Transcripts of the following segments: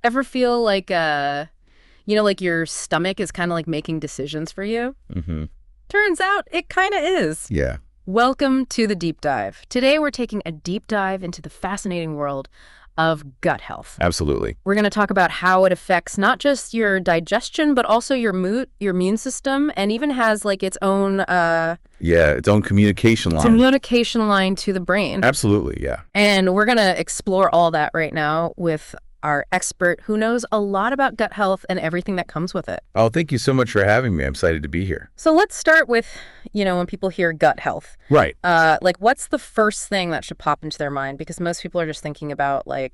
Ever feel like, like your stomach is kind of like making decisions for you? Mm-hmm. Turns out it kind of is. Yeah. Welcome to the deep dive. Today we're taking a deep dive into the fascinating world of gut health. Absolutely. We're going to talk about how it affects not just your digestion, but also your mood, your immune system, and even has like its own Its own communication line. communication line to the brain. Absolutely, yeah. And we're going to explore all that right now with our expert who knows a lot about gut health and everything that comes with it. Oh, thank you so much for having me. I'm excited to be here. So let's start with, when people hear gut health. Right. What's the first thing that should pop into their mind? Because most people are just thinking about Right.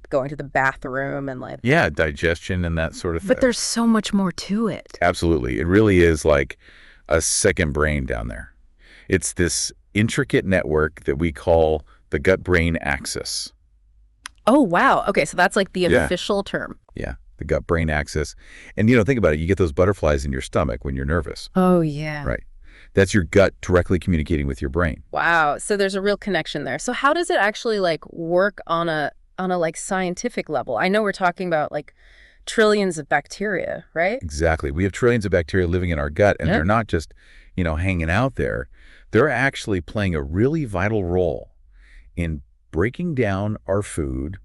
going to the bathroom and like... Yeah, digestion and that sort of thing. But there's so much more to it. Absolutely. It really is like a second brain down there. It's this intricate network that we call the gut-brain axis. Oh, wow. Okay, so that's like the Yeah. official term. Yeah, the gut-brain axis. And, think about it. You get those butterflies in your stomach when you're nervous. Oh, yeah. Right. That's your gut directly communicating with your brain. Wow. So there's a real connection there. So how does it actually work on a scientific level? I know we're talking about trillions of bacteria, right? Exactly. We have trillions of bacteria living in our gut, and Yeah. they're not just, hanging out there. They're actually playing a really vital role in breaking down our food,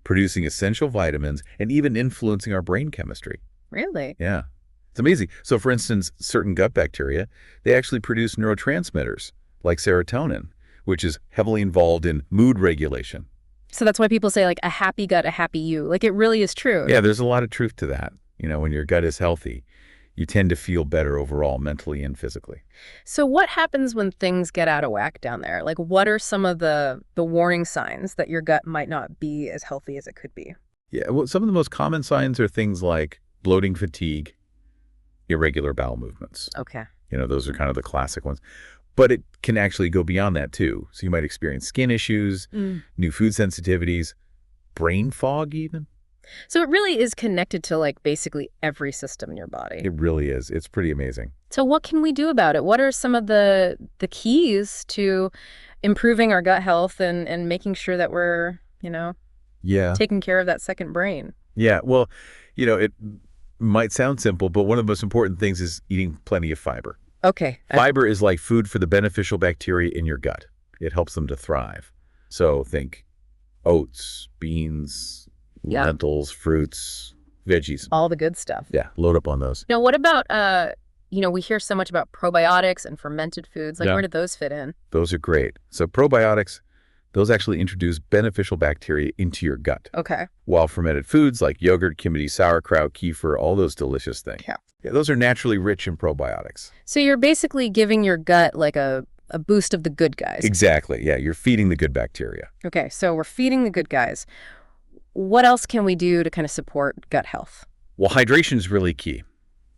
producing essential vitamins, and even influencing our brain chemistry. Really? Yeah. It's amazing. So, for instance, certain gut bacteria, they actually produce neurotransmitters like serotonin, which is heavily involved in mood regulation. So that's why people say a happy gut, a happy you. It really is true. Yeah, there's a lot of truth to that. When your gut is healthy, you tend to feel better overall, mentally and physically. So what happens when things get out of whack down there? What are some of the warning signs that your gut might not be as healthy as it could be? Yeah, well, some of the most common signs are things like bloating, fatigue, irregular bowel movements. Okay. Those are kind of the classic ones. But it can actually go beyond that, too. So you might experience skin issues, new food sensitivities, brain fog even. So it really is connected to basically every system in your body. It really is. It's pretty amazing. So what can we do about it? What are some of the keys to improving our gut health and making sure that we're, taking care of that second brain? Yeah, well, it might sound simple, but one of the most important things is eating plenty of fiber. Okay. Fiber is like food for the beneficial bacteria in your gut. It helps them to thrive. So think oats, beans, Yeah. lentils, fruits, veggies. All the good stuff. Yeah, load up on those. Now, what about, we hear so much about probiotics and fermented foods. Yeah. Where do those fit in? Those are great. So probiotics, those actually introduce beneficial bacteria into your gut. Okay. While fermented foods like yogurt, kimchi, sauerkraut, kefir, all those delicious things. Yeah. Yeah, those are naturally rich in probiotics. So you're basically giving your gut a boost of the good guys. Exactly. Yeah, you're feeding the good bacteria. Okay, so we're feeding the good guys. What else can we do to kind of support gut health? Well, hydration is really key.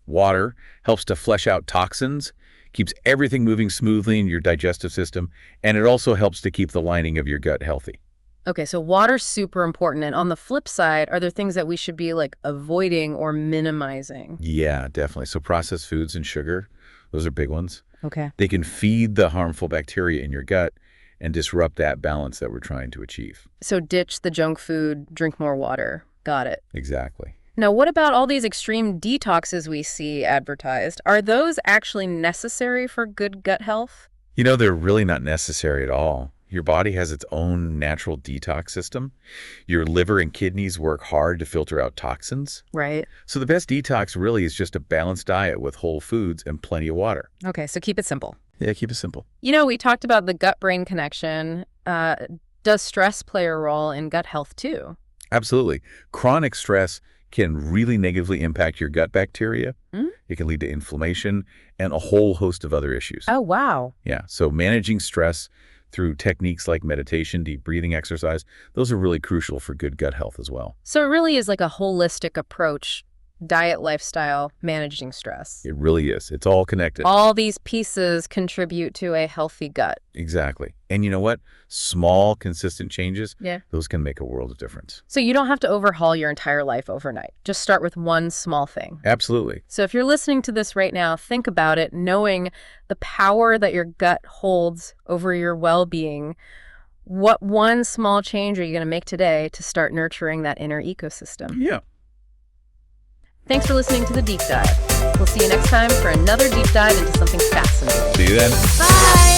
Water helps to flush out toxins, keeps everything moving smoothly in your digestive system, and it also helps to keep the lining of your gut healthy. Okay, so water's super important. And on the flip side, are there things that we should be avoiding or minimizing? Yeah, definitely. So processed foods and sugar, those are big ones. Okay. They can feed the harmful bacteria in your gut and disrupt that balance that we're trying to achieve. So ditch the junk food, drink more water. Got it. Exactly. Now, what about all these extreme detoxes we see advertised? Are those actually necessary for good gut health? They're really not necessary at all. Your body has its own natural detox system. Your liver and kidneys work hard to filter out toxins. Right. So the best detox really is just a balanced diet with whole foods and plenty of water. Okay, so keep it simple. Yeah, keep it simple. We talked about the gut-brain connection. Does stress play a role in gut health too? Absolutely. Chronic stress can really negatively impact your gut bacteria. It can lead to inflammation and a whole host of other issues. Oh, wow. Yeah, so managing stress through techniques like meditation, deep breathing exercise, those are really crucial for good gut health as well. So it really is a holistic approach, diet, lifestyle, managing stress. It really is. It's all connected. All these pieces contribute to a healthy gut. Exactly. And you know what? Small, consistent changes, Yeah. those can make a world of difference. So you don't have to overhaul your entire life overnight. Just start with one small thing. Absolutely. So if you're listening to this right now, think about it, knowing the power that your gut holds over your well-being. What one small change are you going to make today to start nurturing that inner ecosystem? Yeah. Thanks for listening to The Deep Dive. We'll see you next time for another deep dive into something fascinating. See you then. Bye!